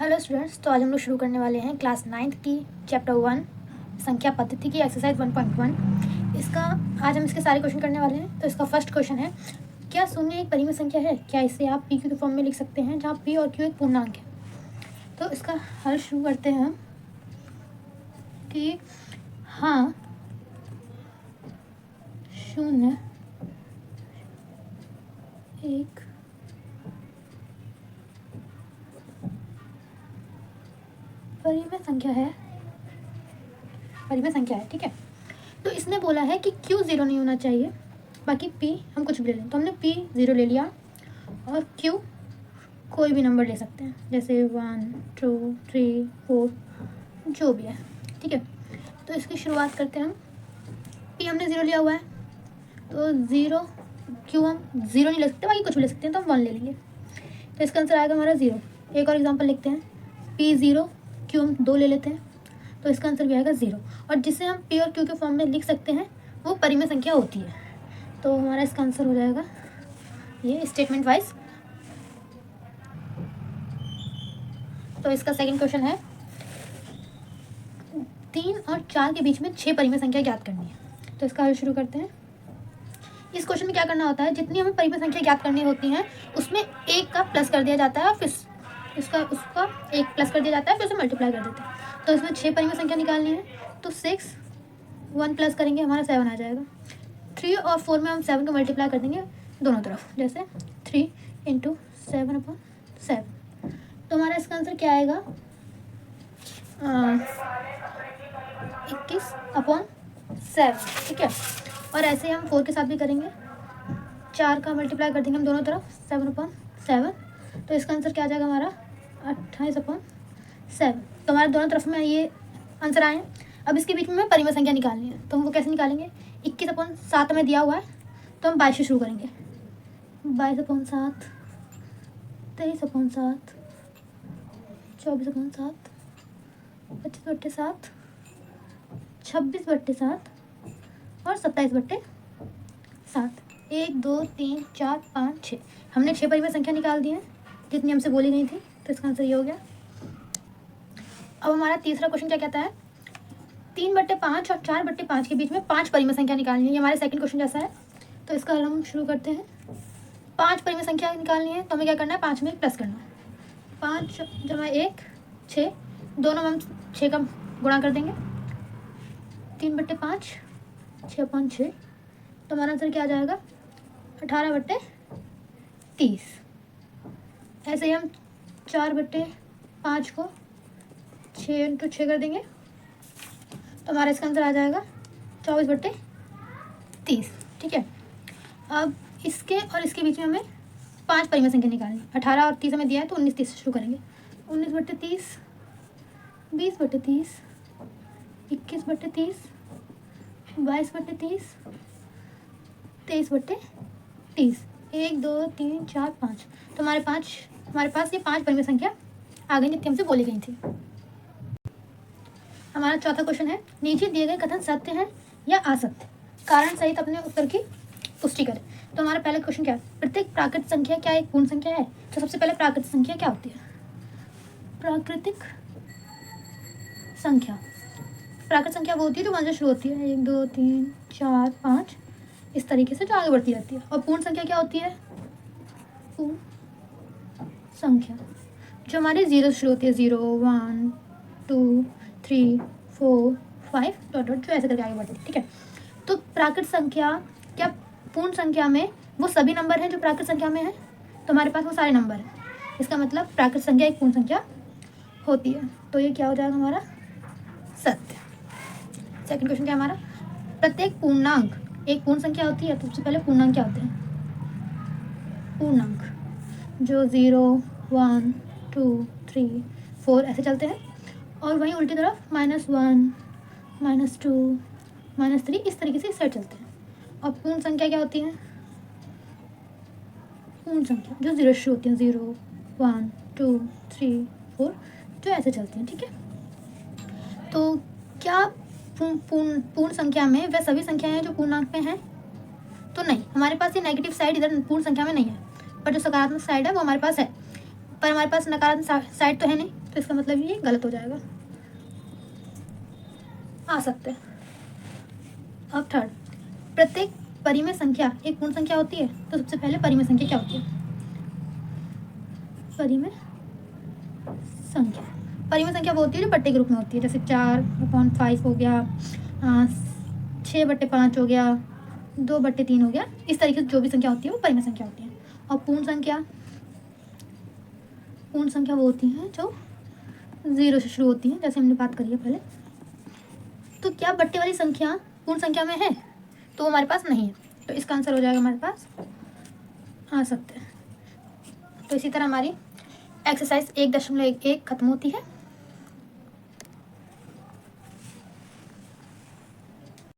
Hello students, तो आज हम लोग शुरू करने वाले हैं क्लास 9th की चैप्टर 1 संख्या पद्धति की एक्सरसाइज 1.1। आज हम इसके सारे क्वेश्चन करने वाले हैं। तो इसका फर्स्ट क्वेश्चन है, क्या शून्य एक परिमेय संख्या है? क्या इसे आप पी क्यू के फॉर्म में लिख सकते हैं, जहाँ पी और क्यू एक पूर्णांक है? तो इसका हल शुरू करते हैं हम कि हाँ, शून्य एक परिमेय संख्या है। ठीक है, तो इसने बोला है कि क्यू 0 नहीं होना चाहिए, बाकी पी हम कुछ भी ले लें। तो हमने पी 0 ले लिया और क्यू कोई भी नंबर ले सकते हैं, जैसे 1 2 3 4 जो भी है। ठीक है, तो इसकी शुरुआत करते हैं हम। पी हमने 0 लिया हुआ है, तो 0 क्यू हम 0 नहीं ले सकते, बाकी कुछ भी ले सकते हैं, तो हम 1 ले लेंगे। तो इसका आंसर आएगा हमारा 0। एक और एग्जाम्पल लिखते हैं, पी 0 क्यू हम 2 ले लेते हैं, तो इसका आंसर भी आएगा 0। और जिसे हम पी और क्यू के फॉर्म में लिख सकते हैं वो परिमेय संख्या होती है। तो हमारा इसका आंसर हो जाएगा ये स्टेटमेंट वाइज। तो इसका सेकंड क्वेश्चन है, 3 और 4 के बीच में 6 परिमेय संख्या ज्ञात करनी है। तो इसका हल शुरू करते हैं। इस क्वेश्चन में क्या करना होता है, जितनी हमें परिमेय संख्या ज्ञात करनी होती हैं उसमें एक का प्लस कर दिया जाता है और फिर उसका एक प्लस कर दिया जाता है, फिर उसे मल्टीप्लाई कर देते हैं। तो इसमें 6 परिमेय संख्या निकालनी है, तो 6 1 प्लस करेंगे हमारा 7 आ जाएगा। 3 और 4 में हम 7 को मल्टीप्लाई कर देंगे दोनों तरफ, जैसे 3 × 7/7। तो हमारा इसका आंसर क्या आएगा, 21/7। ठीक है, और ऐसे हम 4 के साथ भी करेंगे, 4 का मल्टीप्लाई कर देंगे हम दोनों तरफ, 7/7। तो इसका आंसर क्या आ जाएगा हमारा 28/7। तो हमारे दोनों तरफ में ये आंसर आए। अब इसके बीच में हमें परिमेय संख्या निकालनी है, तो हम वो कैसे निकालेंगे, 21/7 हमें दिया हुआ है, तो हम 22 से शुरू करेंगे। 22/7, 23/7, 24/7, 25/7, 26/7 और 27/7। 1 2 3 4 5 6 हमने 6 परिमेय संख्या निकाल दी है जितनी हमसे बोली गई थी। तो इसका आंसर ये हो गया। अब हमारा तीसरा क्वेश्चन क्या कहता है, 3/5 और 4/5 के बीच में 5 परिमेय संख्या निकालनी है। ये हमारे सेकंड क्वेश्चन जैसा है। तो इसका हल हम शुरू करते हैं। 5 परिमेय संख्या निकालनी है, तो हमें क्या करना है, 5 में 1 प्लस करना है। 5 × 1 6, दोनों में हम 6 का गुणा कर देंगे। 3/5 6/6, तो हमारा आंसर क्या आ जाएगा 18/30। ऐसे ही हम 4/5 को 6 × 6 कर देंगे, तो हमारा इसका आंसर आ जाएगा 24/30। ठीक है, अब इसके और इसके बीच में हमें 5 परिमेय संख्या निकालनी है। 18 और 30 हमें दिया है, तो 19/30 से शुरू करेंगे। 19/30, 20/30, 21/30, 22/30, 23/30। 1 2 3 4 5, तो हमारे पास ये 5 परिमेय संख्या आ गई जितनी हमसे बोली गई थी। हमारा चौथा क्वेश्चन है, नीचे दिए गए कथन सत्य है या असत्य, कारण सहित अपने उत्तर की पुष्टि करें। तो हमारा पहला क्वेश्चन क्या है, प्रत्येक प्राकृतिक संख्या क्या एक पूर्ण संख्या है? तो सबसे पहले प्राकृतिक संख्या क्या होती है? प्राकृतिक संख्या वो होती है जो 1 से शुरू होती है, 1 2 3 4 5 इस तरीके से जो आगे बढ़ती रहती है। और पूर्ण संख्या क्या होती है? पूर्ण संख्या जो हमारे 0 से शुरू होती है, 0 1 2 3 4 5 डॉट डॉट, जो ऐसे करके आगे बढ़ती है। ठीक है, तो प्राकृत संख्या क्या पूर्ण संख्या में वो सभी नंबर हैं जो प्राकृत संख्या में है? तो हमारे पास वो सारे नंबर हैं, इसका मतलब प्राकृत संख्या एक पूर्ण संख्या होती है। तो ये क्या हो जाएगा हमारा सत्य। सेकंड क्वेश्चन क्या हमारा, प्रत्येक पूर्णांक एक पूर्ण संख्या होती है? तो सबसे पहले पूर्णांक क्या होते हैं? पूर्णांक जो 0 1 2 3 4 ऐसे चलते हैं, और वहीं उल्टी तरफ -1 -2 -3 इस तरीके से इस साइड चलते हैं। और पूर्ण संख्या क्या होती है? पूर्ण संख्या जो 0 से शुरू होती है, 0 1 2 3 4 जो ऐसे चलती हैं। ठीक है, तो क्या पूर्ण संख्या में वह सभी संख्याएं हैं जो पूर्णांक में हैं? तो नहीं, हमारे पास ये नेगेटिव साइड इधर पूर्ण संख्या में नहीं है, पर जो सकारात्मक साइड है वो हमारे पास है। पर हमारे पास नकारात्मक साइड तो है नहीं, तो इसका मतलब ये गलत हो जाएगा। आ सकते हैं। अब थर्ड, प्रत्येक परिमेय संख्या एक पूर्ण संख्या होती है। तो सबसे पहले परिमेय संख्या क्या होती है? परिमेय संख्या, परिमेय संख्या वो होती है जो बट्टे के रूप में होती है, जैसे 4/5 हो गया, 6/5 हो गया, 2/3 हो गया। इस तरीके से जो भी संख्या होती है वो परिमेय संख्या होती है। और पूर्ण संख्या वो होती हैं जो 0 से शुरू होती हैं, जैसे हमने बात करी है पहले। तो क्या बट्टे वाली संख्या पूर्ण संख्या में है? तो वो हमारे पास नहीं है, तो इसका आंसर हो जाएगा हमारे पास आ सकते हैं। तो इसी तरह हमारी एक्सरसाइज 1.1 खत्म होती है।